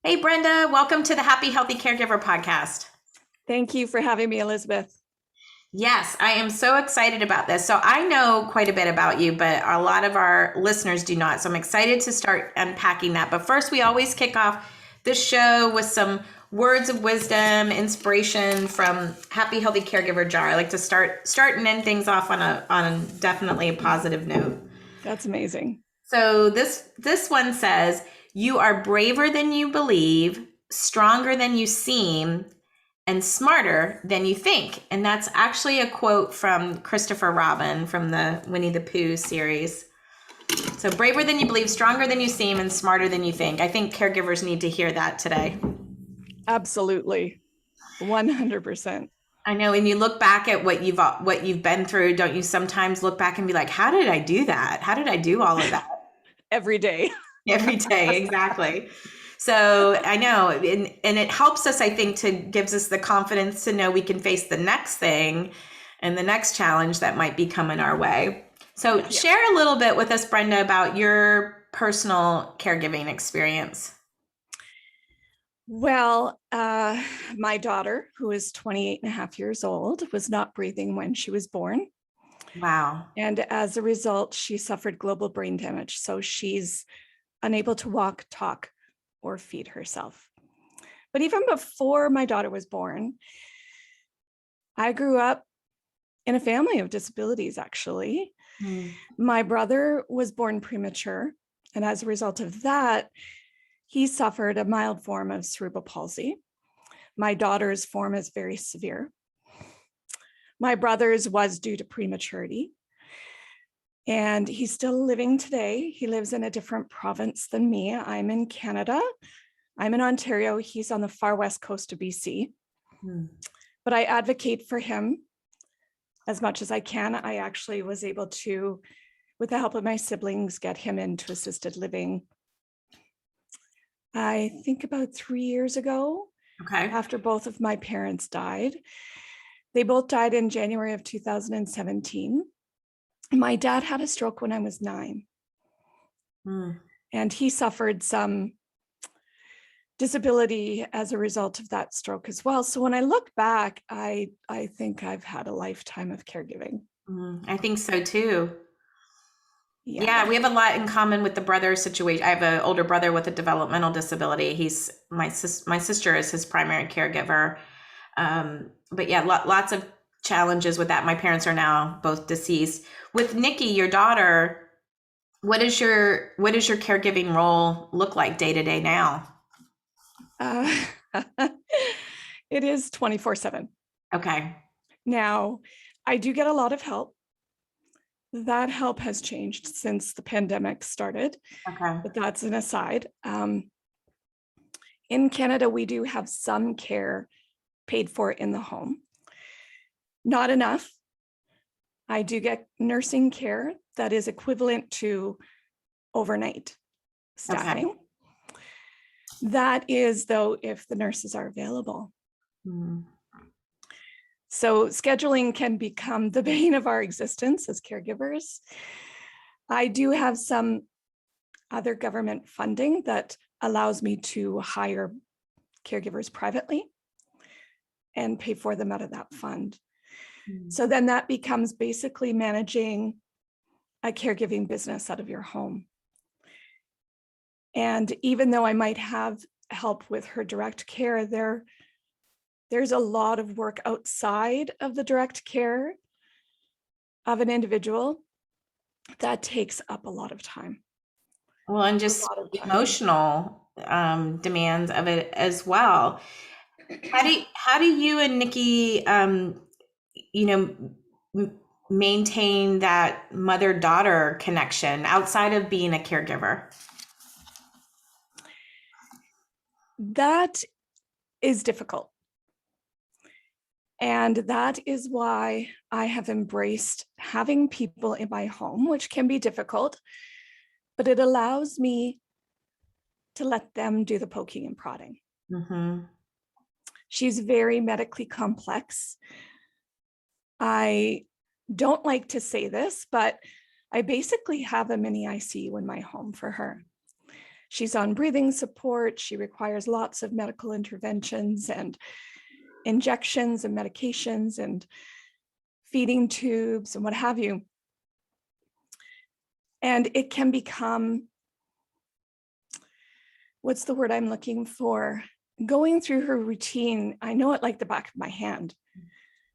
Hey, Brenda, welcome to the Happy Healthy Caregiver podcast. Thank you for having me, Elizabeth. Yes, I am so excited about this. So I know quite a bit about you, but a lot of our listeners do not. So I'm excited to start unpacking that. But first, we always kick off the show with some words of wisdom, inspiration from Happy Healthy Caregiver Jar. I like to start and end things off on definitely a positive note. That's amazing. So this one says, "You are braver than you believe, stronger than you seem, and smarter than you think." And that's actually a quote from Christopher Robin from the Winnie the Pooh series. So braver than you believe, stronger than you seem, and smarter than you think. I think caregivers need to hear that today. Absolutely. 100%. I know, and you look back at what you've been through, don't you sometimes look back and be like, how did I do that? How did I do all of that? Every day. Every day, exactly. So I know, and it helps us, I think, gives us the confidence to know we can face the next thing and the next challenge that might be coming our way. So share a little bit with us, Brenda, about your personal caregiving experience. Well, my daughter, who is 28 and a half years old, was not breathing when she was born. Wow. And as a result, she suffered global brain damage. So she's unable to walk, talk, or feed herself. But even before my daughter was born, I grew up in a family of disabilities, actually. My brother was born premature. And as a result of that, he suffered a mild form of cerebral palsy. My daughter's form is very severe. My brother's was due to prematurity. And he's still living today. He lives in a different province than me. I'm in Canada. I'm in Ontario. He's on the far west coast of BC. But I advocate for him as much as I can. I actually was able to, with the help of my siblings, get him into assisted living, I think about 3 years ago. Okay. After both of my parents died. They both died in January of 2017. My dad had a stroke when I was 9. And he suffered some disability as a result of that stroke as well. So when I look back, I think I've had a lifetime of caregiving. I think so too. Yeah, we have a lot in common with the brother situation. I have an older brother with a developmental disability. He's my sister is his primary caregiver. But yeah, lots of challenges with that. My parents are now both deceased. With Nikki, your daughter, what does your caregiving role look like day to day now? It is 24/7. Okay. Now, I do get a lot of help. That help has changed since the pandemic started. Okay. But that's an aside. In Canada, we do have some care paid for in the home. Not enough. I do get nursing care that is equivalent to overnight staffing. Okay. That is, though, if the nurses are available. So scheduling can become the bane of our existence as caregivers. I do have some other government funding that allows me to hire caregivers privately and pay for them out of that fund. So then that becomes basically managing a caregiving business out of your home. And even though I might have help with her direct care, there's a lot of work outside of the direct care of an individual that takes up a lot of time. Well, and just emotional demands of it as well. How do you and Nikki, maintain that mother-daughter connection outside of being a caregiver? That is difficult. And that is why I have embraced having people in my home, which can be difficult, but it allows me to let them do the poking and prodding. She's very medically complex. I don't like to say this, but I basically have a mini ICU in my home for her. She's on breathing support. She requires lots of medical interventions and injections and medications and feeding tubes and what have you. And it can become, what's the word I'm looking for? Going through her routine. I know it like the back of my hand,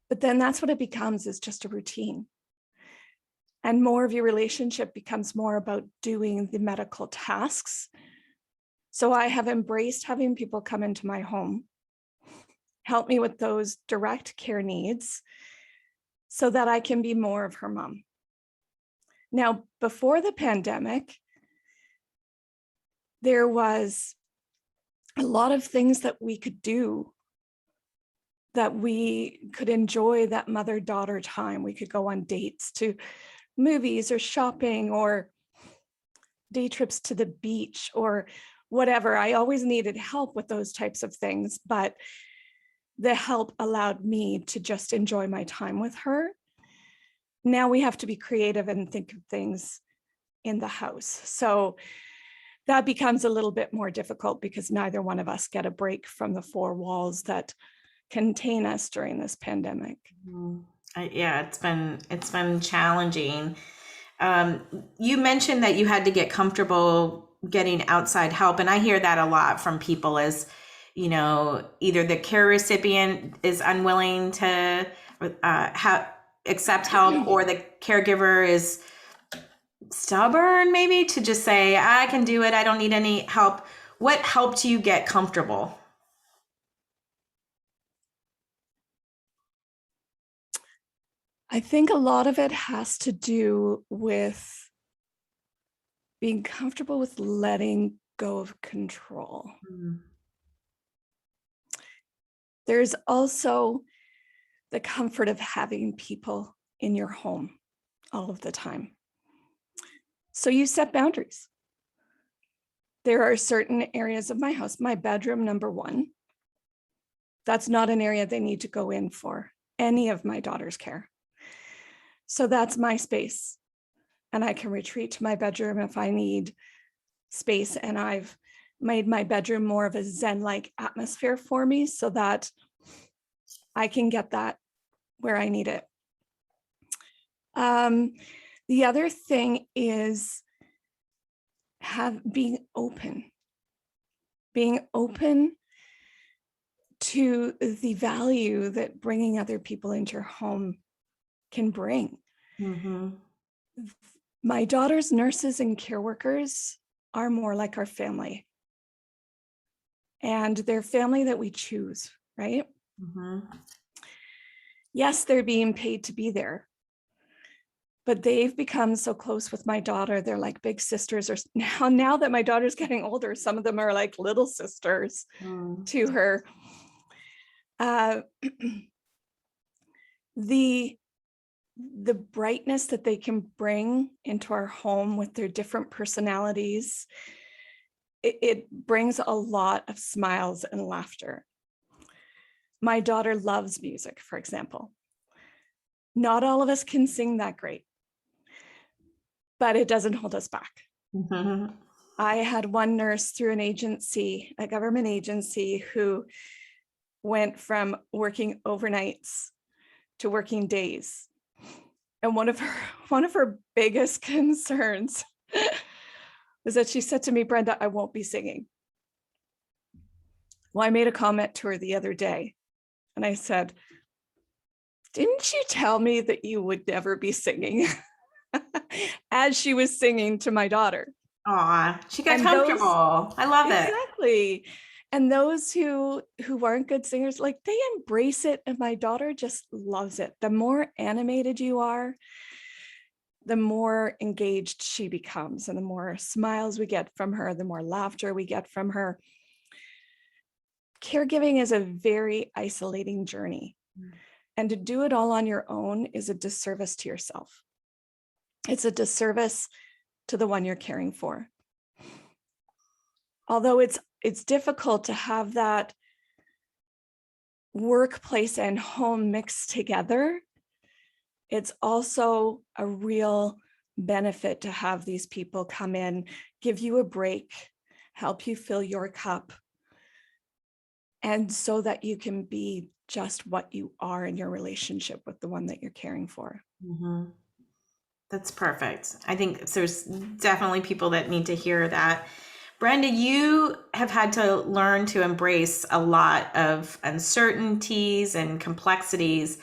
but then that's what it becomes, is just a routine. And more of your relationship becomes more about doing the medical tasks. So I have embraced having people come into my home, help me with those direct care needs so that I can be more of her mom. Now, before the pandemic, there was a lot of things that we could do, that we could enjoy that mother-daughter time. We could go on dates to movies or shopping or day trips to the beach or whatever. I always needed help with those types of things, but the help allowed me to just enjoy my time with her. Now we have to be creative and think of things in the house. So that becomes a little bit more difficult because neither one of us get a break from the four walls that contain us during this pandemic. Yeah, it's been challenging. You mentioned that you had to get comfortable getting outside help, and I hear that a lot from people as, you know, either the care recipient is unwilling to accept help, or the caregiver is stubborn maybe to just say, I can do it, I don't need any help. What helped you get comfortable? I think a lot of it has to do with being comfortable with letting go of control. There's also the comfort of having people in your home all of the time. So you set boundaries. There are certain areas of my house, my bedroom, number one, that's not an area they need to go in for any of my daughter's care. So that's my space. And I can retreat to my bedroom if I need space. And I've made my bedroom more of a Zen-like atmosphere for me so that I can get that where I need it. The other thing is being open to the value that bringing other people into your home can bring. Mm-hmm. My daughter's nurses and care workers are more like our family. And they're family that we choose, right? Mm-hmm. Yes, they're being paid to be there, but they've become so close with my daughter. They're like big sisters. Or now that my daughter's getting older, some of them are like little sisters to her. The brightness that they can bring into our home with their different personalities, it brings a lot of smiles and laughter. My daughter loves music, for example. Not all of us can sing that great, but it doesn't hold us back. Mm-hmm. I had one nurse through an agency, a government agency, who went from working overnights to working days. And one of her biggest concerns was that she said to me, Brenda, I won't be singing. Well, I made a comment to her the other day, and I said, didn't you tell me that you would never be singing? As she was singing to my daughter. Aw, she got comfortable. I love it. Exactly. And those who aren't good singers, like, they embrace it, and my daughter just loves it. The more animated you are, the more engaged she becomes, and the more smiles we get from her, the more laughter we get from her. Caregiving is a very isolating journey, and to do it all on your own is a disservice to yourself. It's a disservice to the one you're caring for. Although it's difficult to have that workplace and home mixed together, it's also a real benefit to have these people come in, give you a break, help you fill your cup, and so that you can be just what you are in your relationship with the one that you're caring for. Mm-hmm. That's perfect. I think there's definitely people that need to hear that. Brenda, you have had to learn to embrace a lot of uncertainties and complexities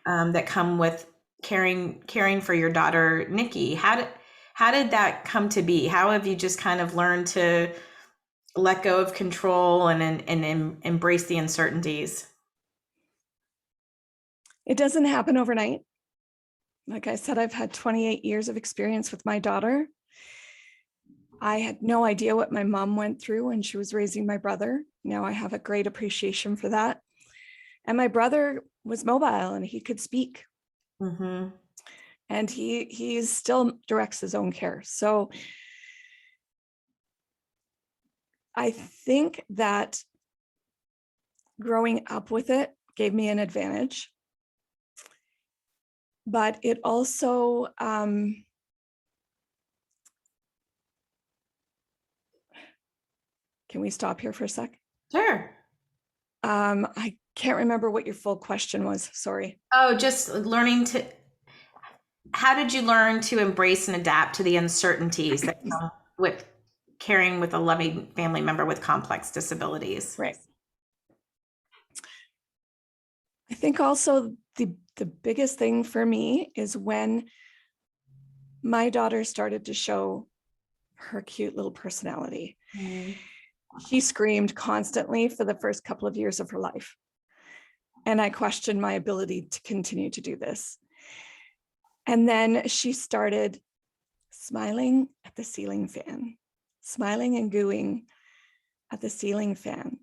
that come with caring for your daughter, Nikki. How did that come to be? How have you just kind of learned to let go of control and embrace the uncertainties? It doesn't happen overnight. Like I said, I've had 28 years of experience with my daughter. I had no idea what my mom went through when she was raising my brother. Now I have a great appreciation for that. And my brother was mobile and he could speak. Mm-hmm. And he still directs his own care. So I think that growing up with it gave me an advantage. But it also, can we stop here for a sec? Sure. I can't remember what your full question was. Sorry. Oh, just learning to, how did you learn to embrace and adapt to the uncertainties that come with caring with a loving family member with complex disabilities? Right. I think also the biggest thing for me is when my daughter started to show her cute little personality. Mm. She screamed constantly for the first couple of years of her life. And I questioned my ability to continue to do this. And then she started smiling at the ceiling fan, smiling and gooing at the ceiling fan.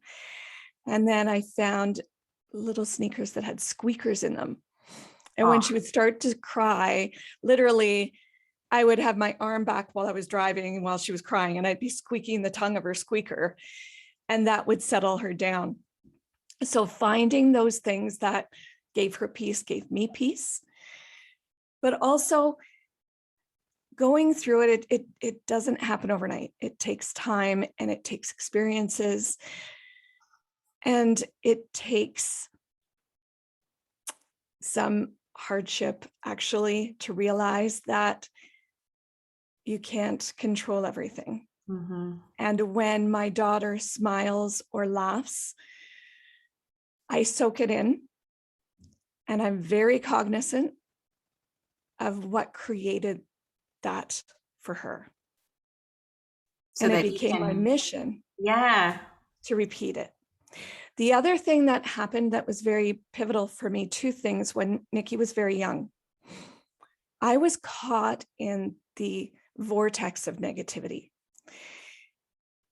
And then I found little sneakers that had squeakers in them. And when she would start to cry, literally, I would have my arm back while I was driving while she was crying, and I'd be squeaking the tongue of her squeaker, and that would settle her down. So finding those things that gave her peace, gave me peace, but also going through it, it doesn't happen overnight. It takes time and it takes experiences, and it takes some hardship actually to realize that you can't control everything. Mm-hmm. And when my daughter smiles or laughs, I soak it in, and I'm very cognizant of what created that for her. So And it that you became my can, mission yeah. to repeat it. The other thing that happened that was very pivotal for me, two things when Nikki was very young. I was caught in the vortex of negativity.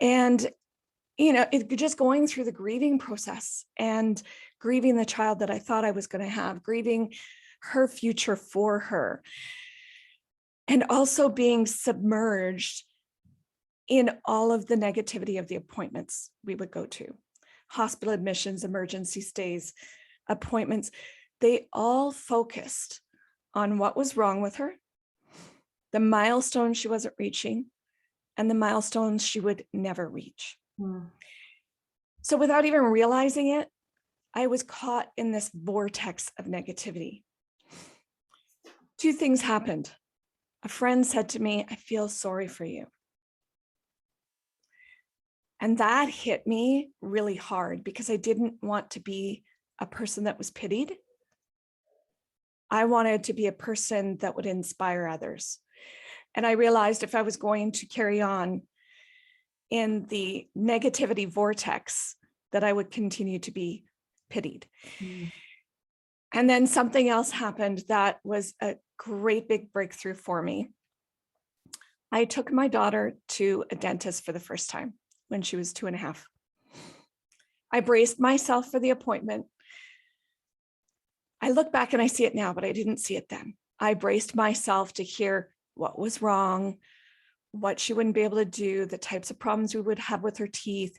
And, just going through the grieving process and grieving the child that I thought I was going to have, grieving her future for her, and also being submerged in all of the negativity of the appointments we would go to. Hospital admissions, emergency stays, appointments, they all focused on what was wrong with her, the milestones she wasn't reaching, and the milestones she would never reach. Mm. So without even realizing it, I was caught in this vortex of negativity. Two things happened. A friend said to me, "I feel sorry for you." And that hit me really hard because I didn't want to be a person that was pitied. I wanted to be a person that would inspire others. And I realized if I was going to carry on in the negativity vortex, that I would continue to be pitied. Mm. And then something else happened that was a great big breakthrough for me. I took my daughter to a dentist for the first time when she was 2.5. I braced myself for the appointment. I look back and I see it now, but I didn't see it then. I braced myself to hear what was wrong, what she wouldn't be able to do, the types of problems we would have with her teeth.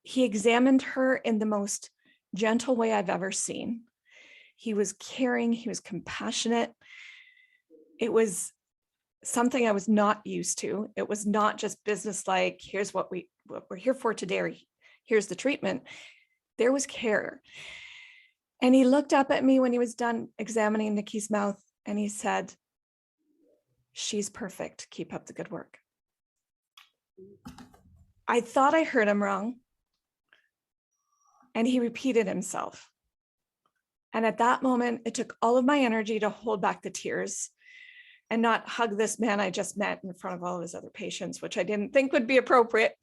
He examined her in the most gentle way I've ever seen. He was caring, he was compassionate. It was something I was not used to. It was not just business-like, here's what we're here for today, or here's the treatment. There was care. And he looked up at me when he was done examining Nikki's mouth, and he said, "She's perfect. Keep up the good work." I thought I heard him wrong. And he repeated himself. And at that moment, it took all of my energy to hold back the tears and not hug this man I just met in front of all of his other patients, which I didn't think would be appropriate.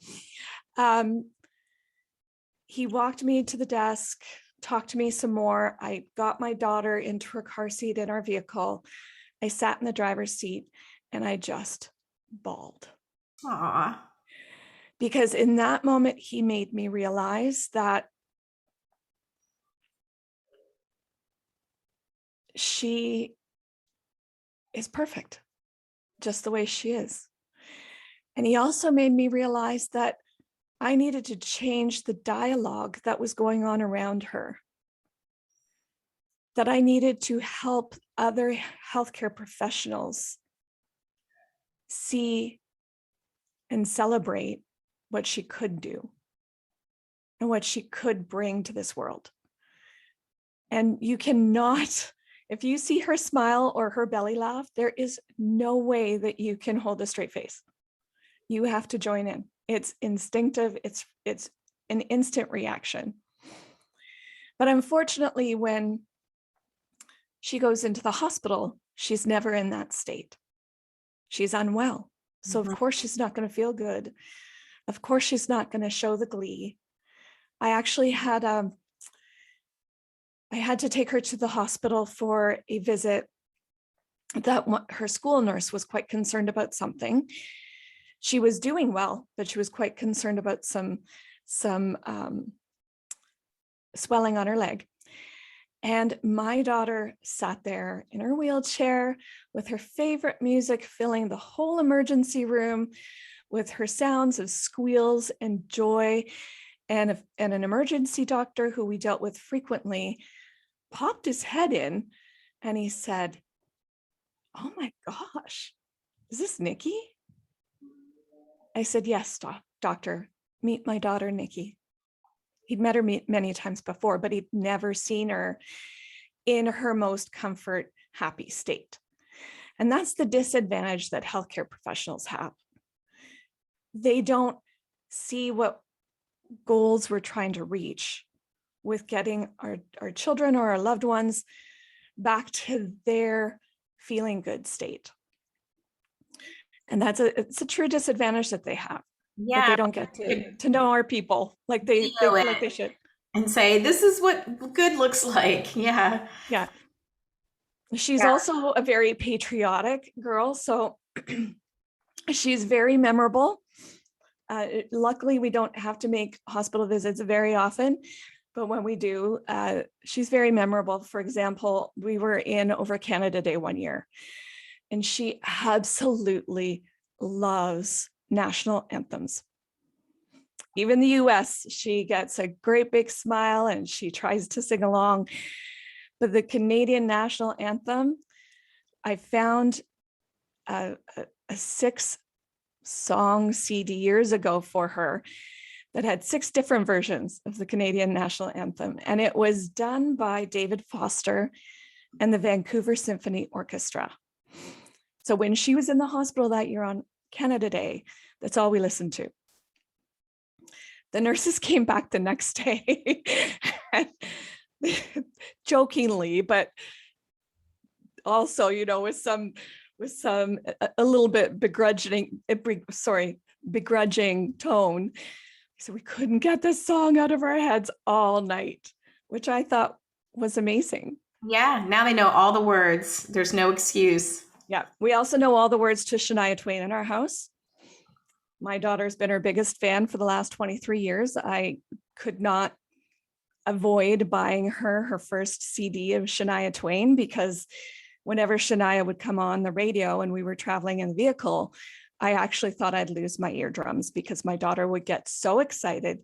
He walked me to the desk, talked to me some more. I got my daughter into her car seat in our vehicle. I sat in the driver's seat and I just bawled. Aw. Because in that moment, he made me realize that she is perfect, just the way she is. And he also made me realize that I needed to change the dialogue that was going on around her, that I needed to help other healthcare professionals see and celebrate what she could do and what she could bring to this world. And you cannot, if you see her smile or her belly laugh, there is no way that you can hold a straight face. You have to join in. It's instinctive. It's an instant reaction. But unfortunately, when she goes into the hospital, she's never in that state. She's unwell. So of course she's not going to feel good. Of course she's not going to show the glee. I actually had I had to take her to the hospital for a visit that her school nurse was quite concerned about something. She was doing well, but she was quite concerned about some swelling on her leg. And my daughter sat there in her wheelchair with her favorite music filling the whole emergency room with her sounds of squeals and joy. And an emergency doctor who we dealt with frequently popped his head in and he said, "Oh my gosh, is this Nikki?" I said, "Yes, doctor, meet my daughter, Nikki." He'd met her many times before, but he'd never seen her in her most comfort, happy state. And that's the disadvantage that healthcare professionals have. They don't see what goals we're trying to reach with getting our children or our loved ones back to their feeling good state. And it's a true disadvantage that they have. Yeah. That they don't get to know our people like they should. And say, this is what good looks like. Yeah. Yeah. She's also a very patriotic girl. So she's very memorable. Luckily, we don't have to make hospital visits very often, but when we do, she's very memorable. For example, we were in over Canada Day one year, and she absolutely loves national anthems. Even the US, she gets a great big smile and she tries to sing along. But the Canadian national anthem, I found a 6-song CD years ago for her that had 6 different versions of the Canadian national anthem. And it was done by David Foster and the Vancouver Symphony Orchestra. So when she was in the hospital that year on Canada Day, that's all we listened to. The nurses came back the next day, and jokingly, but also, with some a little bit begrudging tone. So we couldn't get this song out of our heads all night, which I thought was amazing. Yeah, now they know all the words. There's no excuse. Yeah, we also know all the words to Shania Twain in our house. My daughter's been her biggest fan for the last 23 years. I could not avoid buying her first CD of Shania Twain, because whenever Shania would come on the radio and we were traveling in the vehicle, I actually thought I'd lose my eardrums because my daughter would get so excited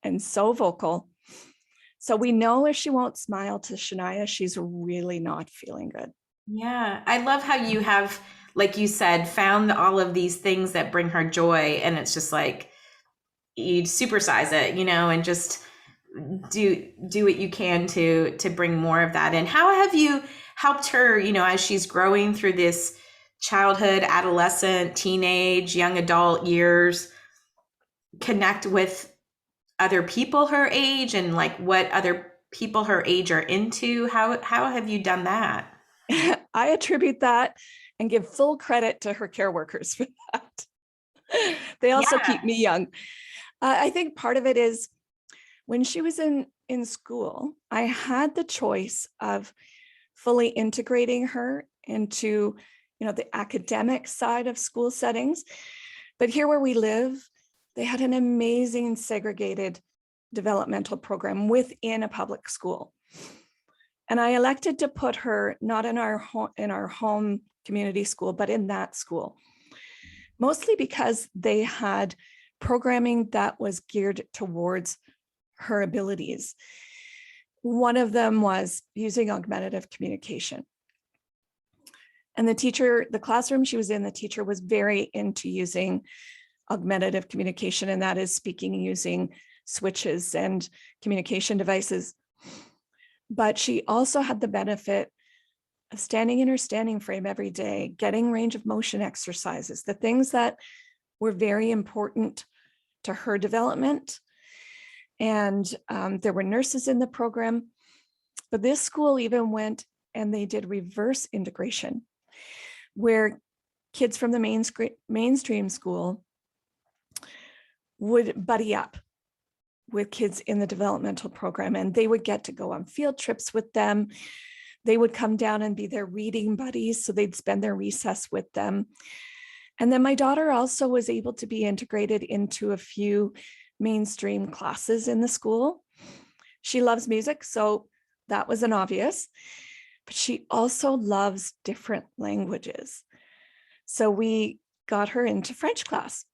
and so vocal. So we know if she won't smile to Shania, she's really not feeling good. Yeah, I love how you have like you said, found all of these things that bring her joy, and it's just like you supersize it, and just do what you can to bring more of that in. How have you helped her, as she's growing through this childhood, adolescent, teenage, young adult years, connect with other people her age and like what other people her age are into? How have you done that? I attribute that and give full credit to her care workers for that. They also keep me young. I think part of it is when she was in school, I had the choice of fully integrating her into, the academic side of school settings. But here where we live, they had an amazing segregated developmental program within a public school. And I elected to put her not in our home community school, but in that school, mostly because they had programming that was geared towards her abilities. One of them was using augmentative communication. And the classroom she was in, the teacher was very into using augmentative communication, and that is speaking using switches and communication devices. But she also had the benefit of standing in her standing frame every day, getting range of motion exercises, the things that were very important to her development. And there were nurses in the program, but this school even went and they did reverse integration, where kids from the mainstream school would buddy up with kids in the developmental program, and they would get to go on field trips with them. They would come down and be their reading buddies, so they'd spend their recess with them. And then my daughter also was able to be integrated into a few mainstream classes in the school. She loves music, so that was an obvious, but she also loves different languages. So we got her into French class.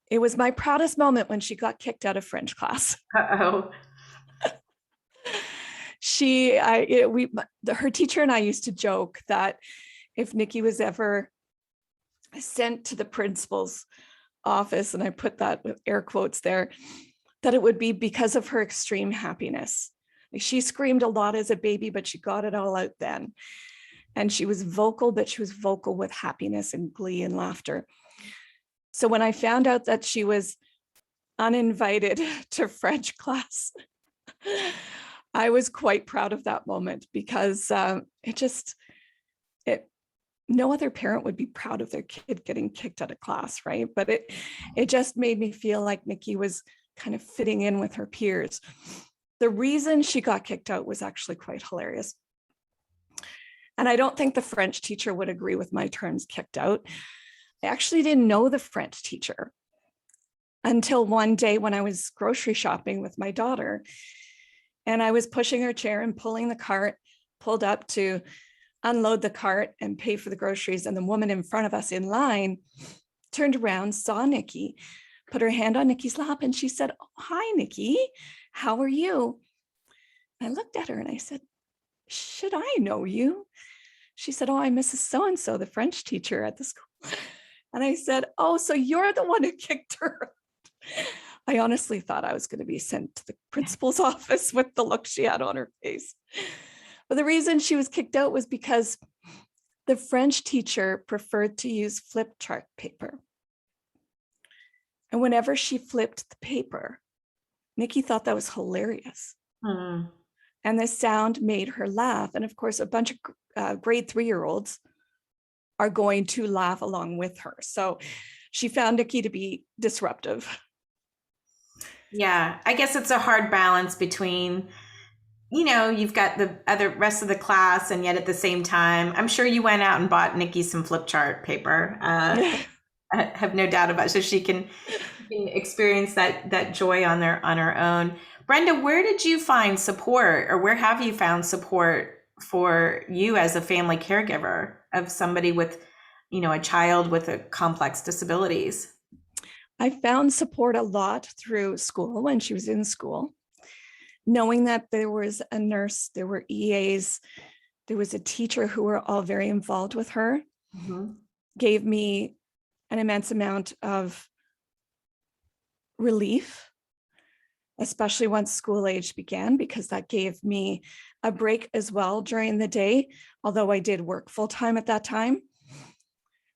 It was my proudest moment when she got kicked out of French class. Uh-oh. Her teacher and I used to joke that if Nikki was ever sent to the principal's office, and I put that with air quotes there, that it would be because of her extreme happiness. Like, she screamed a lot as a baby, but she got it all out then. And she was vocal, but she was vocal with happiness and glee and laughter. So when I found out that she was uninvited to French class, I was quite proud of that moment, because no other parent would be proud of their kid getting kicked out of class, right? But it just made me feel like Nikki was kind of fitting in with her peers. The reason she got kicked out was actually quite hilarious. And I don't think the French teacher would agree with my terms kicked out. I actually didn't know the French teacher until one day when I was grocery shopping with my daughter, and I was pushing her chair and pulling the cart, pulled up to unload the cart and pay for the groceries. And the woman in front of us in line turned around, saw Nikki, put her hand on Nikki's lap, and she said, "Oh, hi, Nikki, how are you?" I looked at her and I said, "Should I know you?" She said, "Oh, I'm Mrs. So-and-so, the French teacher at the school." And I said, "Oh, so you're the one who kicked her out." I honestly thought I was going to be sent to the principal's office with the look she had on her face. But the reason she was kicked out was because the French teacher preferred to use flip chart paper. And whenever she flipped the paper, Nikki thought that was hilarious. Hmm. And the sound made her laugh. And of course, a bunch of grade 3-year-olds are going to laugh along with her. So she found Nikki to be disruptive. Yeah, I guess it's a hard balance between, you've got the rest of the class, and yet at the same time, I'm sure you went out and bought Nikki some flip chart paper. I have no doubt about it, so she can experience that joy on her own. Brenda, where did you find support, or where have you found support for you as a family caregiver of somebody with, a child with a complex disabilities? I found support a lot through school when she was in school, knowing that there was a nurse, there were EAs, There was a teacher who were all very involved with her, Mm-hmm. gave me an immense amount of relief, especially once school age began, because that gave me a break as well during the day, although I did work full time at that time.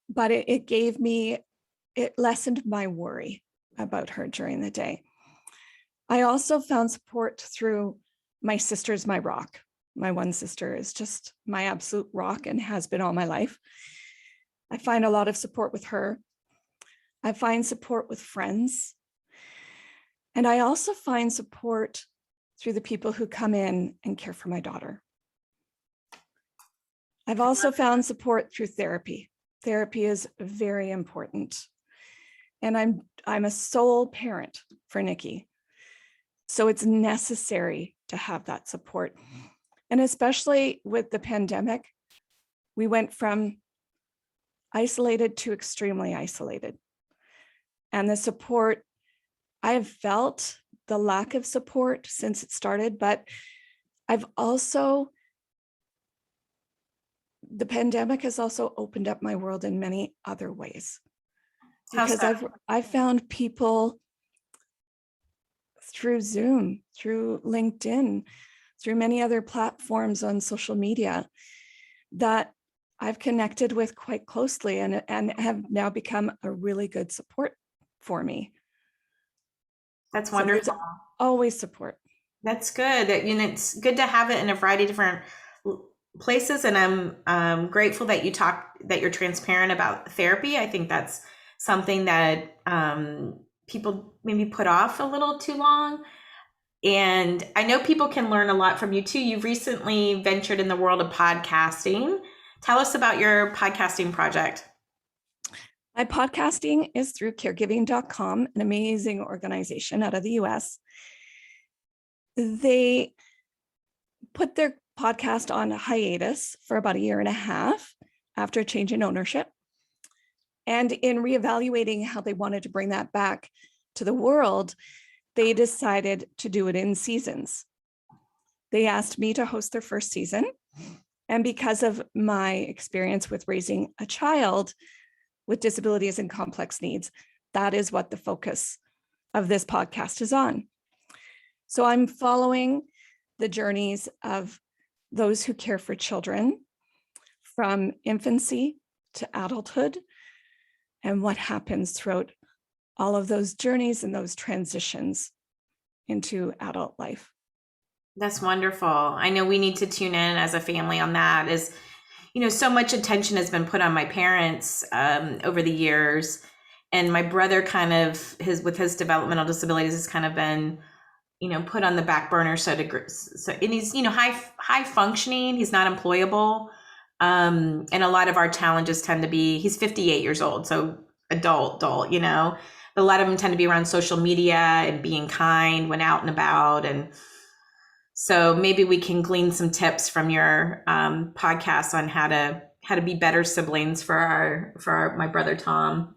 But it lessened my worry about her during the day. I also found support through my sister's my rock. My one sister is just my absolute rock and has been all my life. I find a lot of support with her. I find support with friends. And I also find support through the people who come in and care for my daughter. I've also found support through therapy. Therapy is very important. And I'm a sole parent for Nikki. So it's necessary to have that support. And especially with the pandemic, we went from isolated to extremely isolated. And the support, I have felt the lack of support since it started, but the pandemic has also opened up my world in many other ways. Because I've found people through Zoom, through LinkedIn, through many other platforms on social media that I've connected with quite closely and have now become a really good support for me. That's wonderful. So there's always support. That's good. It's good to have it in a variety of different places. And I'm grateful that you're transparent about therapy. I think that's something that people maybe put off a little too long. And I know people can learn a lot from you too. You've recently ventured in the world of podcasting. Tell us about your podcasting project. My podcasting is through caregiving.com, an amazing organization out of the US. They put their podcast on hiatus for about 1.5 years after a change in ownership. And in reevaluating how they wanted to bring that back to the world, they decided to do it in seasons. They asked me to host their first season. And because of my experience with raising a child with disabilities and complex needs, that is what the focus of this podcast is on. So I'm following the journeys of those who care for children from infancy to adulthood and what happens throughout all of those journeys and those transitions into adult life. That's wonderful. I know we need to tune in as a family on that. So much attention has been put on my parents over the years, and my brother with his developmental disabilities has kind of been, put on the back burner. So and he's, high functioning. He's not employable. And a lot of our challenges tend to be, he's 58 years old. So adult, a lot of them tend to be around social media and being kind when out and about. And so maybe we can glean some tips from your podcast on how to be better siblings for my brother Tom.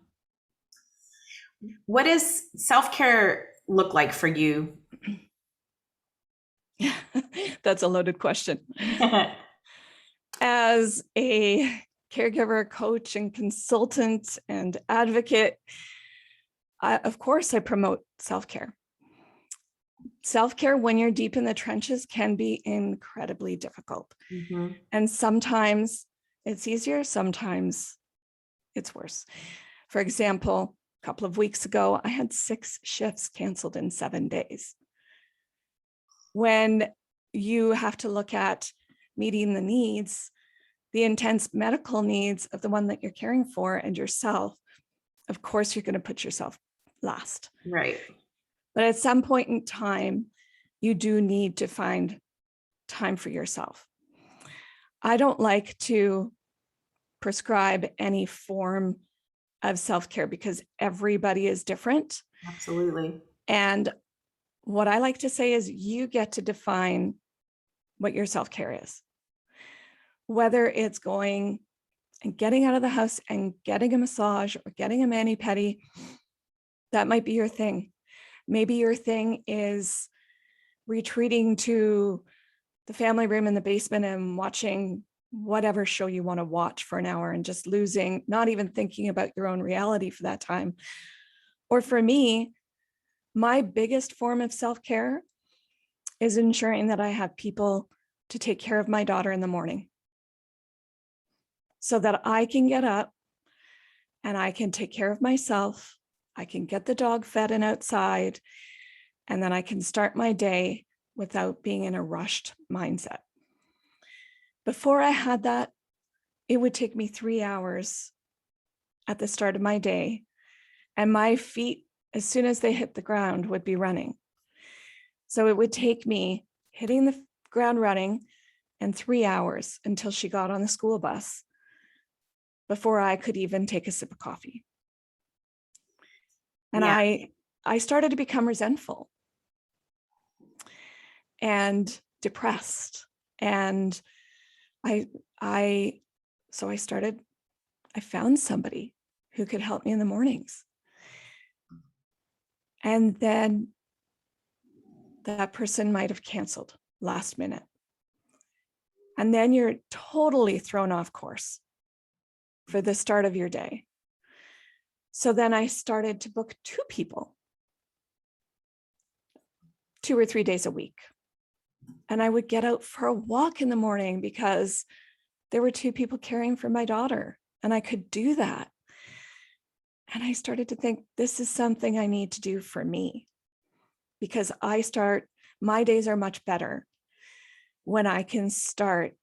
What does self-care look like for you? That's a loaded question. As a caregiver, coach, and consultant and advocate, of course, I promote self-care. Self-care when you're deep in the trenches can be incredibly difficult. Mm-hmm. And sometimes it's easier, sometimes it's worse. For example, a couple of weeks ago, I had 6 shifts canceled in 7 days. When you have to look at meeting the needs, the intense medical needs of the one that you're caring for and yourself, of course, you're going to put yourself last. Right. But at some point in time, you do need to find time for yourself. I don't like to prescribe any form of self-care because everybody is different. Absolutely. And what I like to say is you get to define what your self-care is. Whether it's going and getting out of the house and getting a massage or getting a mani-pedi, that might be your thing. Maybe your thing is retreating to the family room in the basement and watching whatever show you want to watch for an hour and just losing, not even thinking about your own reality for that time. Or for me, my biggest form of self-care is ensuring that I have people to take care of my daughter in the morning so that I can get up and I can take care of myself. I can get the dog fed and outside, and then I can start my day without being in a rushed mindset. Before I had that, it would take me 3 hours at the start of my day, and my feet, as soon as they hit the ground, would be running. So it would take me hitting the ground running and 3 hours until she got on the school bus before I could even take a sip of coffee. And Yeah. I started to become resentful and depressed. And I found somebody who could help me in the mornings. And then that person might have canceled last minute. And then you're totally thrown off course for the start of your day. So then I started to book 2 people, 2 or 3 days a week. And I would get out for a walk in the morning because there were 2 people caring for my daughter, and I could do that. And I started to think, this is something I need to do for me, because my days are much better when I can start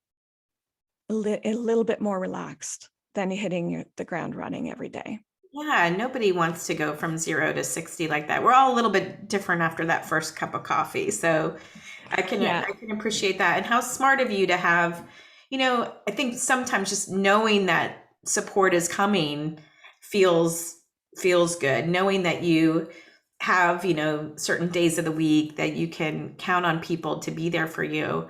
a little bit more relaxed than hitting the ground running every day. Yeah, nobody wants to go from 0 to 60 like that. We're all a little bit different after that first cup of coffee. So I can appreciate that. And how smart of you to have, I think sometimes just knowing that support is coming feels good. Knowing that you have, certain days of the week that you can count on people to be there for you.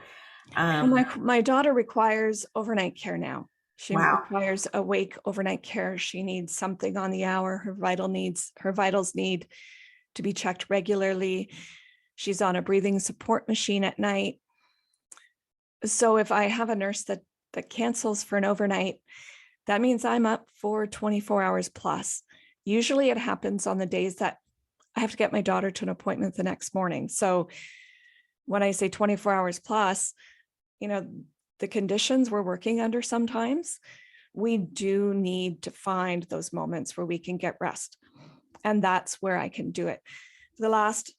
My daughter requires overnight care now. She Wow. requires awake overnight care. She needs something on the hour. Her vitals need to be checked regularly. She's on a breathing support machine at night. So if I have a nurse that cancels for an overnight, that means I'm up for 24 hours plus. Usually it happens on the days that I have to get my daughter to an appointment the next morning. So when I say 24 hours plus, the conditions we're working under sometimes, we do need to find those moments where we can get rest. And that's where I can do it. For the last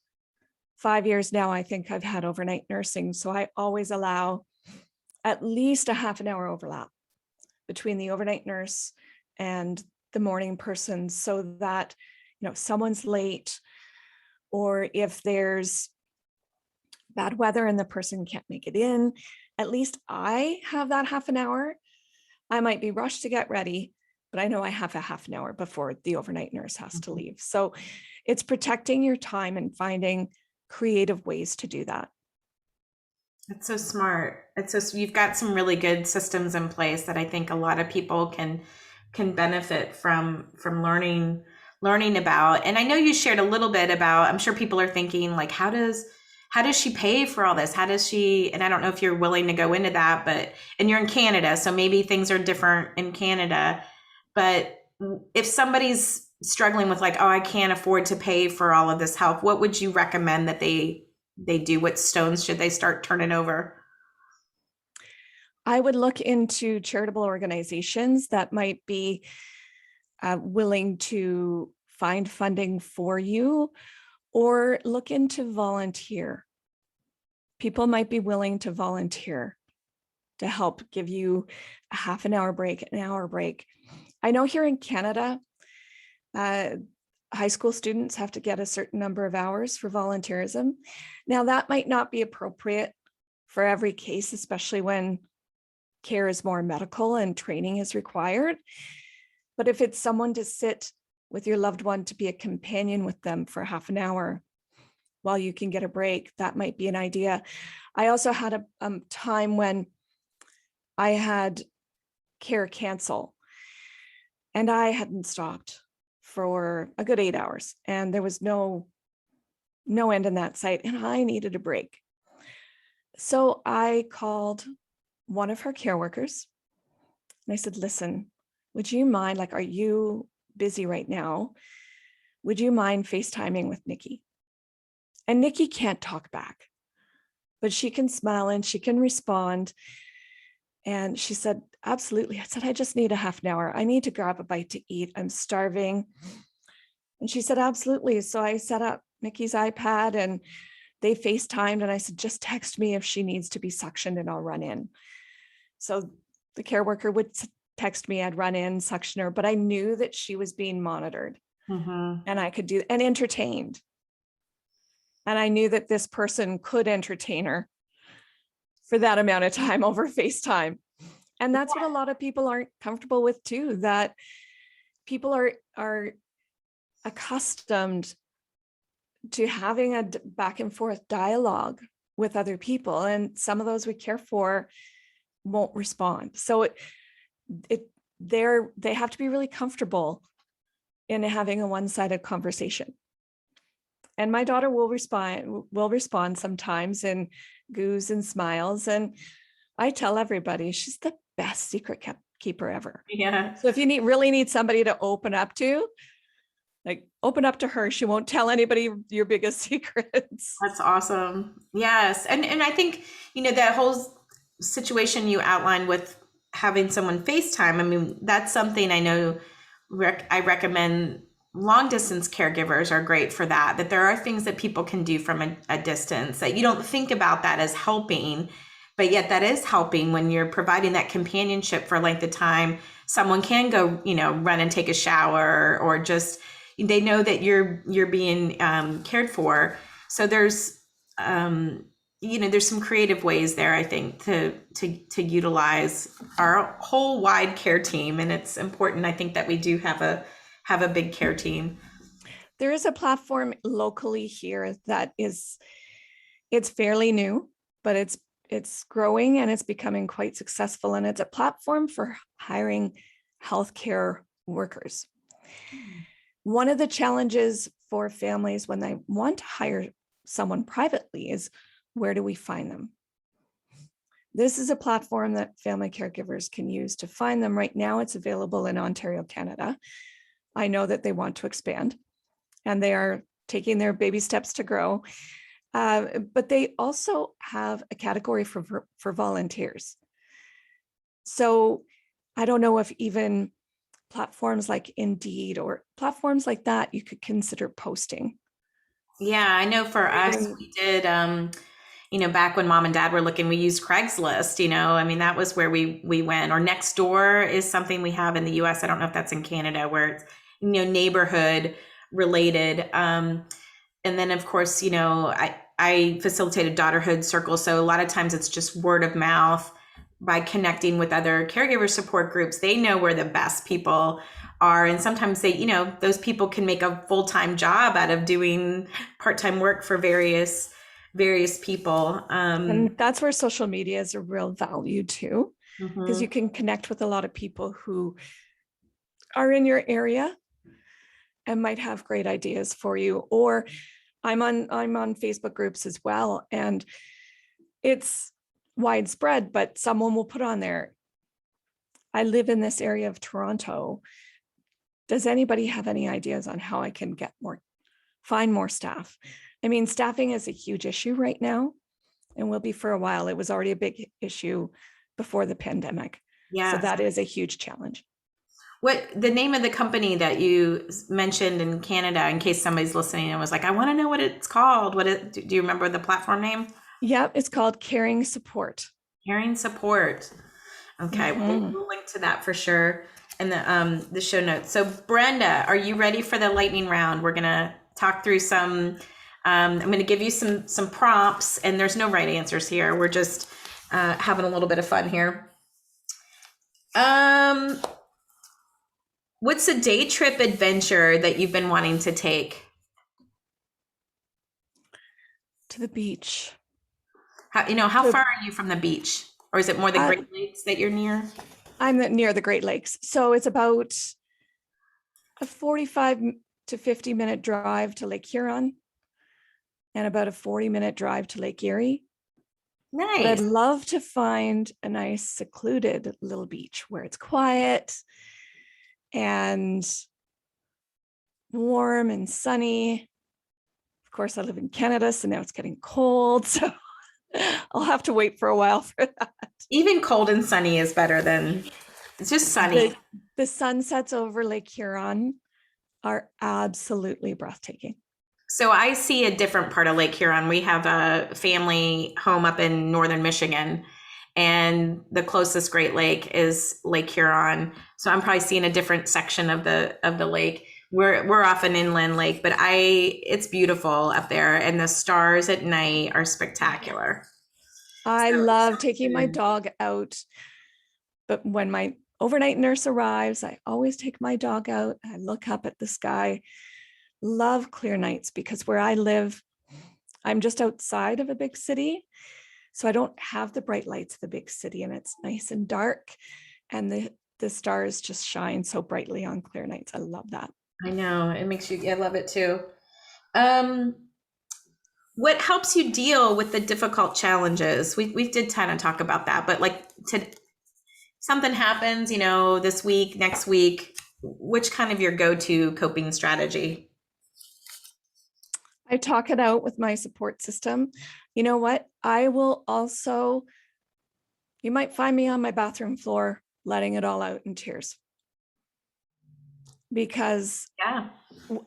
5 years now, I think I've had overnight nursing. So I always allow at least a half an hour overlap between the overnight nurse and the morning person, so that, someone's late, or if there's bad weather and the person can't make it in, at least I have that half an hour. I might be rushed to get ready, but I know I have a half an hour before the overnight nurse has to leave. So it's protecting your time and finding creative ways to do that. That's so smart. You've got some really good systems in place that I think a lot of people can benefit from learning about. And I know you shared a little bit about, I'm sure people are thinking like, how does she pay for all this? How does she, and I don't know if you're willing to go into that, and you're in Canada, so maybe things are different in Canada, but if somebody's struggling with like, oh, I can't afford to pay for all of this help, what would you recommend that they do? What stones should they start turning over? I would look into charitable organizations that might be willing to find funding for you, or look into volunteer. People might be willing to volunteer to help give you a half an hour break, an hour break. I know here in Canada, high school students have to get a certain number of hours for volunteerism. Now that might not be appropriate for every case, especially when care is more medical and training is required. But if it's someone to sit with your loved one, to be a companion with them for half an hour while you can get a break, that might be an idea. I also had a time when I had care cancel, and I hadn't stopped for a good 8 hours, and there was no end in that sight, and I needed a break. So I called one of her care workers and I said, listen, would you mind, like, are you busy right now? Would you mind FaceTiming with Nikki? And Nikki can't talk back, but she can smile and she can respond. And she said, absolutely. I said, I just need a half an hour. I need to grab a bite to eat. I'm starving. And she said, absolutely. So I set up Nikki's iPad and they FaceTimed and I said, just text me if she needs to be suctioned and I'll run in. So the care worker would text me, I'd run in, suction her, but I knew that she was being monitored and I could do and entertained. And I knew that this person could entertain her for that amount of time over FaceTime. And that's what a lot of people aren't comfortable with too, that people are accustomed to having a back and forth dialogue with other people. And some of those we care for won't respond. So they have to be really comfortable in having a one-sided conversation. And my daughter will respond sometimes in goos and smiles. And I tell everybody she's the best secret keeper ever. Yeah. So if you really need somebody to open up to, like, open up to her. She won't tell anybody your biggest secrets. That's awesome. Yes. And I think, that whole situation you outlined with having someone FaceTime, I mean, that's something I know I recommend. Long distance caregivers are great for that there are things that people can do from a distance that you don't think about that as helping, but yet that is helping when you're providing that companionship for a length of time. Someone can go, run and take a shower, or just, they know that you're being cared for. So there's, there's some creative ways there, I think, to utilize our whole wide care team. And it's important, I think, that we do have a big care team. There is a platform locally here that it's fairly new, but it's growing and it's becoming quite successful. And it's a platform for hiring healthcare workers. One of the challenges for families when they want to hire someone privately is, where do we find them? This is a platform that family caregivers can use to find them. Right now, it's available in Ontario, Canada. I know that they want to expand and they are taking their baby steps to grow. But they also have a category for volunteers. So I don't know if even platforms like Indeed or platforms like that you could consider posting. Yeah, I know for us, we did, back when mom and dad were looking, we used Craigslist, I mean, that was where we went. Or Nextdoor is something we have in the US. I don't know if that's in Canada, where it's, neighborhood related. And then of course, I facilitated Daughterhood Circle. So a lot of times it's just word of mouth. By connecting with other caregiver support groups, they know where the best people are. And sometimes they, those people can make a full-time job out of doing part-time work for various people. And that's where social media is a real value too, because you can connect with a lot of people who are in your area and might have great ideas for you. Or I'm on Facebook groups as well, and it's widespread, but someone will put on there, I live in this area of Toronto. Does anybody have any ideas on how I can find more staff? I mean, staffing is a huge issue right now and will be for a while. It was already a big issue before the pandemic. Yeah. So that is a huge challenge. What the name of the company that you mentioned in Canada, in case somebody's listening and was like, I want to know what it's called. Do you remember the platform name? Yeah, it's called Caring Support. Caring Support. Okay, we'll link to that for sure in the show notes. So Brenda, are you ready for the lightning round? We're gonna talk through some. I'm gonna give you some prompts, and there's no right answers here. We're just having a little bit of fun here. What's a day trip adventure that you've been wanting to take? To the beach. How far are you from the beach? Or is it more the Great Lakes that you're near? I'm near the Great Lakes. So it's about a 45 to 50 minute drive to Lake Huron and about a 40-minute drive to Lake Erie. But I'd Nice. love to find a nice secluded little beach where it's quiet and warm and sunny. Of course, I live in Canada, so now it's getting cold. So I'll have to wait for a while for that. Even cold and sunny is better than it's just sunny. The sunsets over Lake Huron are absolutely breathtaking. So I see a different part of Lake Huron. We have a family home up in northern Michigan, and the closest Great Lake is Lake Huron. So I'm probably seeing a different section of the lake. We're off an inland lake, but it's beautiful up there, and the stars at night are spectacular. I So- love taking my dog out, but when my overnight nurse arrives, I always take my dog out. I look up at the sky. Love clear nights because where I live, I'm just outside of a big city. So I don't have the bright lights of the big city, and it's nice and dark, and the stars just shine so brightly on clear nights. I love that. I know it makes you. I love it too. What helps you deal with the difficult challenges? We did kind of talk about that, but like something happens, this week, next week. Which kind of your go-to coping strategy? I talk it out with my support system. You know what? I will also, you might find me on my bathroom floor letting it all out in tears. Because Yeah.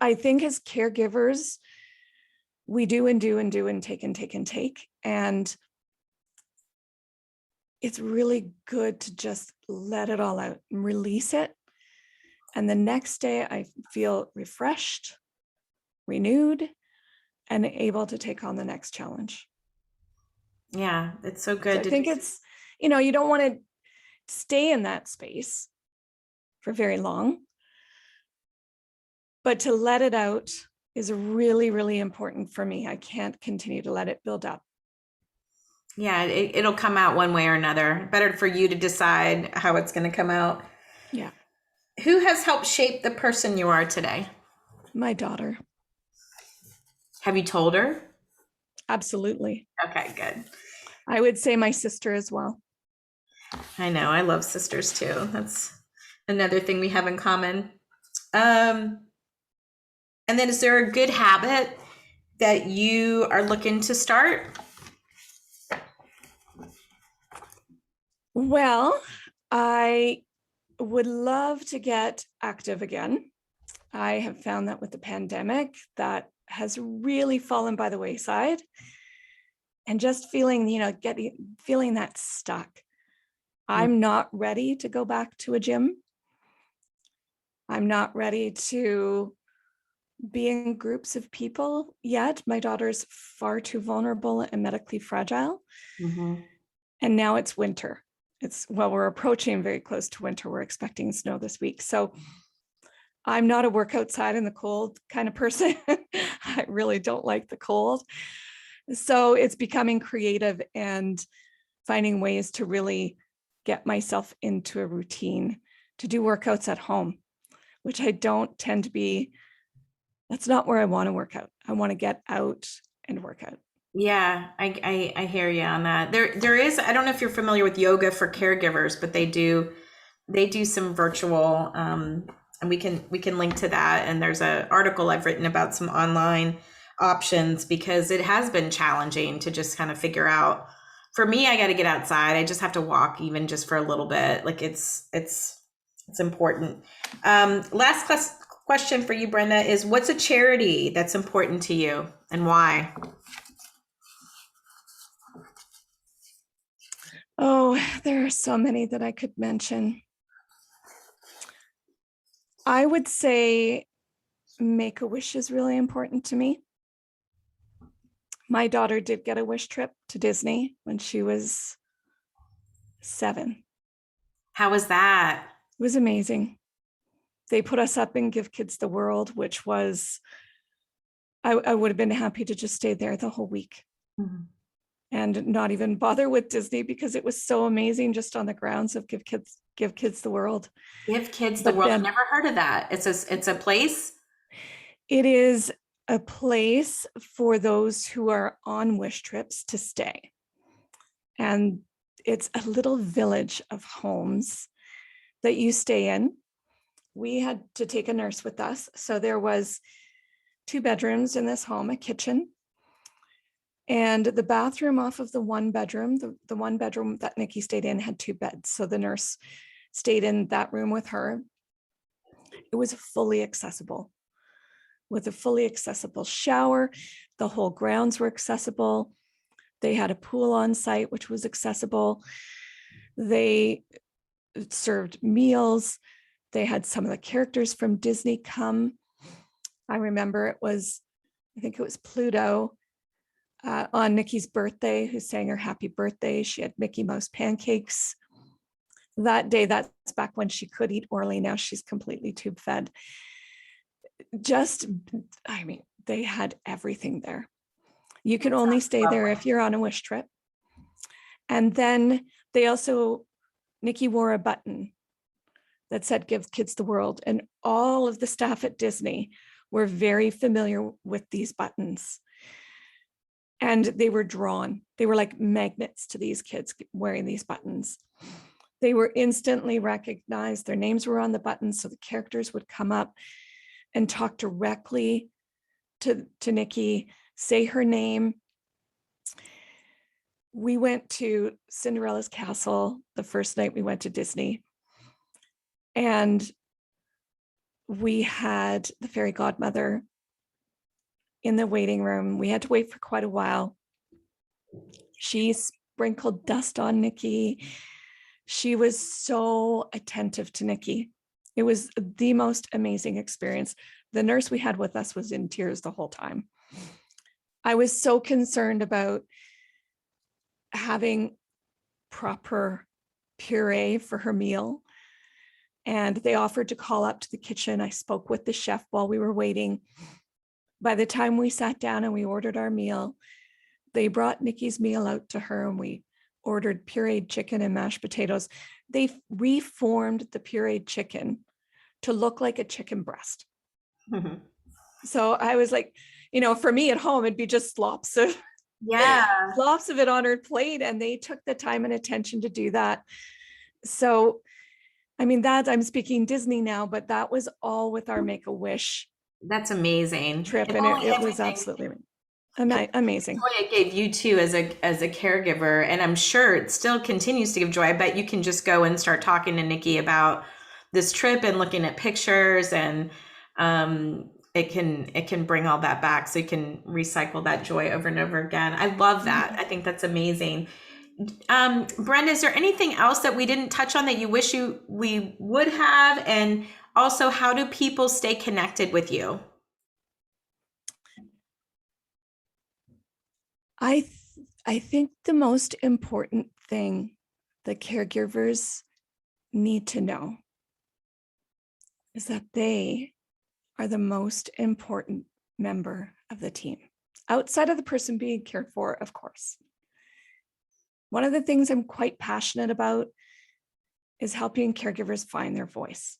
I think as caregivers, we do and do and do and take and take and take. And it's really good to just let it all out and release it. And the next day I feel refreshed, renewed, and able to take on the next challenge. Yeah, it's so So good. I think it's, you don't want to stay in that space for very long, but to let it out is really, really important for me. I can't continue to let it build up. Yeah, it'll come out one way or another. Better for you to decide how it's going to come out. Yeah. Who has helped shape the person you are today? My daughter. Have you told her? Absolutely. Okay, good. I would say my sister as well. I know. I love sisters too. That's another thing we have in common. And then is there a good habit that you are looking to start? Well, I would love to get active again. I have found that with the pandemic, that has really fallen by the wayside. And just feeling, feeling that stuck. I'm not ready to go back to a gym. I'm not ready to be in groups of people yet. My daughter's far too vulnerable and medically fragile. Mm-hmm. And now it's winter. We're approaching very close to winter. We're expecting snow this week. So I'm not a work outside in the cold kind of person. I really don't like the cold. So it's becoming creative and finding ways to really get myself into a routine to do workouts at home, which I don't tend to be. That's not where I want to work out. I want to get out and work out. Yeah, I hear you on that. There is, I don't know if you're familiar with yoga for caregivers, but they do some virtual, and we can link to that. And there's an article I've written about some online options because it has been challenging to just kind of figure out. For me, I got to get outside. I just have to walk even just for a little bit. Like it's important. Last question for you, Brenda, is what's a charity that's important to you and why? Oh, there are so many that I could mention. I would say Make-A-Wish is really important to me. My daughter did get a wish trip to Disney when she was 7. How was that? It was amazing. They put us up in Give Kids the World, which was, I would have been happy to just stay there the whole week. Mm-hmm. And not even bother with Disney because it was so amazing just on the grounds of Give Kids the World. Give Kids the World. I've never heard of that. It's a place. It is a place for those who are on wish trips to stay. And it's a little village of homes that you stay in. We had to take a nurse with us. So there was 2 bedrooms in this home, a kitchen, and the bathroom off of the one bedroom, the one bedroom that Nikki stayed in had 2 beds. So the nurse stayed in that room with her. It was fully accessible, with a fully accessible shower. The whole grounds were accessible. They had a pool on site, which was accessible. They served meals. They had some of the characters from Disney come. I remember I think it was Pluto on Nikki's birthday, who sang her happy birthday. She had Mickey Mouse pancakes that day. That's back when she could eat orally. Now she's completely tube fed. They had everything there. You can only stay there if you're on a wish trip. And then Nikki wore a button that said, "Give kids the world." And all of the staff at Disney were very familiar with these buttons. And they were drawn. They were like magnets to these kids wearing these buttons. They were instantly recognized. Their names were on the buttons, so the characters would come up and talk directly to Nikki, say her name. We went to Cinderella's castle the first night we went to Disney. And we had the fairy godmother in the waiting room. We had to wait for quite a while. She sprinkled dust on Nikki. She was so attentive to Nikki. It was the most amazing experience. The nurse we had with us was in tears the whole time. I was so concerned about having proper puree for her meal. And they offered to call up to the kitchen. I spoke with the chef while we were waiting. By the time we sat down and we ordered our meal, they brought Nikki's meal out to her, and we ordered pureed chicken and mashed potatoes. They reformed the pureed chicken to look like a chicken breast. Mm-hmm. So I was like, for me at home, it'd be just slops of it on her plate. And they took the time and attention to do that. So, I'm speaking Disney now, but that was all with our Make-A-Wish. That's amazing. Trip. And it was absolutely amazing. Joy it gave you too as a caregiver, and I'm sure it still continues to give joy. I bet you can just go and start talking to Nikki about this trip and looking at pictures, and it can bring all that back, so you can recycle that joy over and over again. I love that. I think that's amazing. Brenda, is there anything else that we didn't touch on that you wish we would have? And also, how do people stay connected with you? I think the most important thing that caregivers need to know is that they are the most important member of the team, outside of the person being cared for, of course. One of the things I'm quite passionate about is helping caregivers find their voice.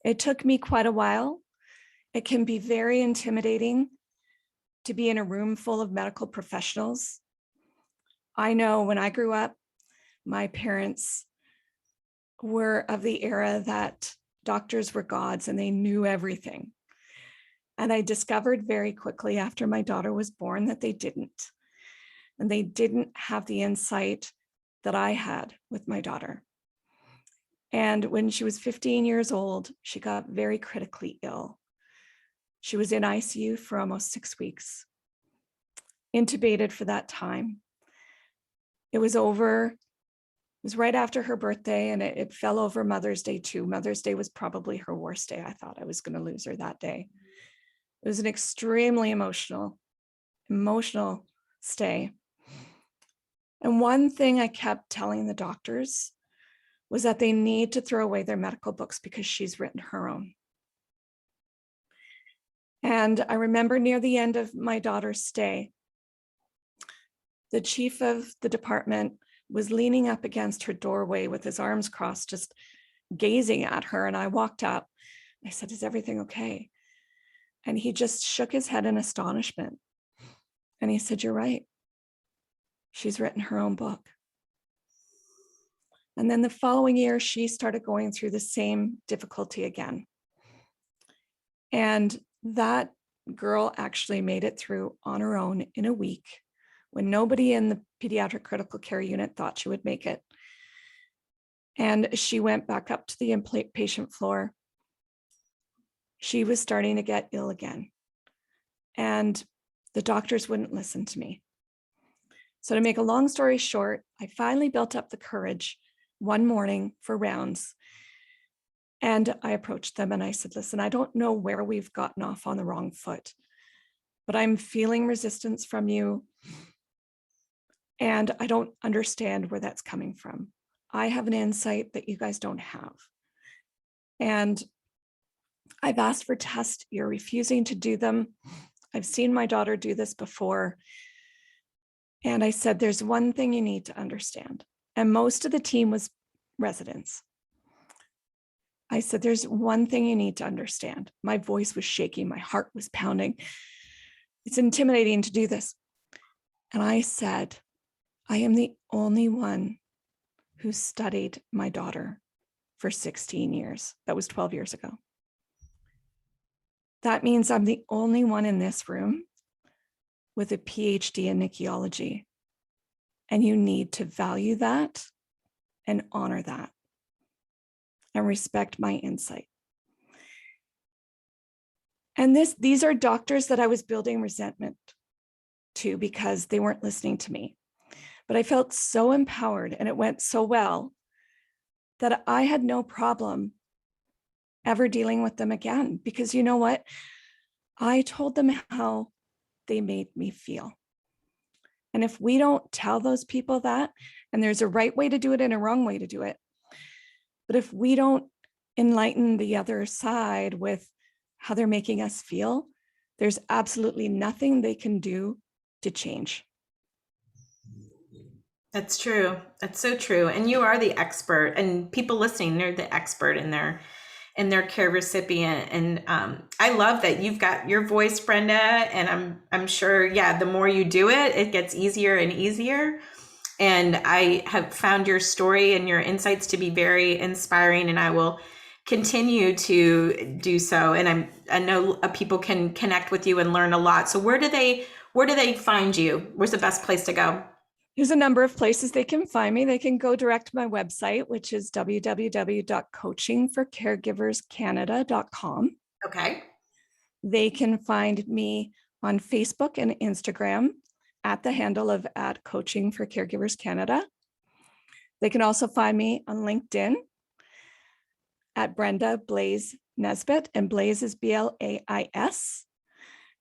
It took me quite a while. It can be very intimidating to be in a room full of medical professionals. I know when I grew up, my parents were of the era that doctors were gods and they knew everything. And I discovered very quickly after my daughter was born that they didn't. And they didn't have the insight that I had with my daughter. And when she was 15 years old, she got very critically ill. She was in ICU for almost 6 weeks, intubated for that time. It was right after her birthday, and it fell over Mother's Day too. Mother's Day was probably her worst day. I thought I was going to lose her that day. It was an extremely emotional stay. And one thing I kept telling the doctors was that they need to throw away their medical books because she's written her own. And I remember near the end of my daughter's stay, the chief of the department was leaning up against her doorway with his arms crossed, just gazing at her. And I walked up. I said, "Is everything okay?" And he just shook his head in astonishment. And he said, "You're right. She's written her own book. And then the following year, she started going through the same difficulty again. And that girl actually made it through on her own in a week when nobody in the pediatric critical care unit thought she would make it. And she went back up to the inpatient floor. She was starting to get ill again. And the doctors wouldn't listen to me. So to make a long story short, I finally built up the courage one morning for rounds. And I approached them and I said, listen, I don't know where we've gotten off on the wrong foot, but I'm feeling resistance from you. And I don't understand where that's coming from. I have an insight that you guys don't have. And I've asked for tests. You're refusing to do them. I've seen my daughter do this before. And I said, there's one thing you need to understand. And most of the team was residents. I said, there's one thing you need to understand. My voice was shaking. My heart was pounding. It's intimidating to do this. And I said, I am the only one who studied my daughter for 16 years. That was 12 years ago. That means I'm the only one in this room with a PhD in Nicheology. And you need to value that and honor that and respect my insight. And these are doctors that I was building resentment to because they weren't listening to me. But I felt so empowered and it went so well that I had no problem ever dealing with them again. Because you know what? I told them how they made me feel. And if we don't tell those people that, and there's a right way to do it and a wrong way to do it, but if we don't enlighten the other side with how they're making us feel, there's absolutely nothing they can do to change. That's true. That's so true. And you are the expert, and people listening, they're the expert in their care recipient. And I love that you've got your voice, Brenda. And I'm sure, yeah, the more you do it, it gets easier and easier. And I have found your story and your insights to be very inspiring, and I will continue to do so. And I know people can connect with you and learn a lot. So where do they find you? Where's the best place to go? There's a number of places they can find me. They can go direct to my website, which is www.coachingforcaregiverscanada.com. Okay. They can find me on Facebook and Instagram at the handle of @Coaching for Caregivers Canada. They can also find me on LinkedIn at Brenda Blais Nesbitt, and Blais is Blais.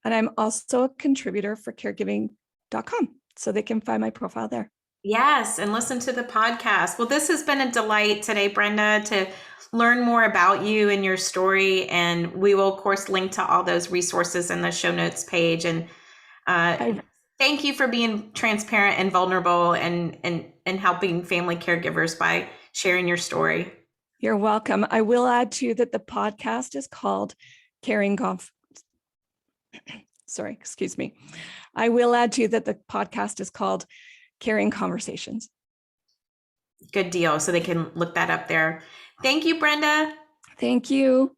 And I'm also a contributor for caregiving.com. So they can find my profile there. Yes, and listen to the podcast. Well, this has been a delight today, Brenda, to learn more about you and your story. And we will, of course, link to all those resources in the show notes page. And thank you for being transparent and vulnerable and helping family caregivers by sharing your story. You're welcome. I will add too that the podcast is called I will add to that the podcast is called Caring Conversations. Good deal. So they can look that up there. Thank you, Brenda. Thank you.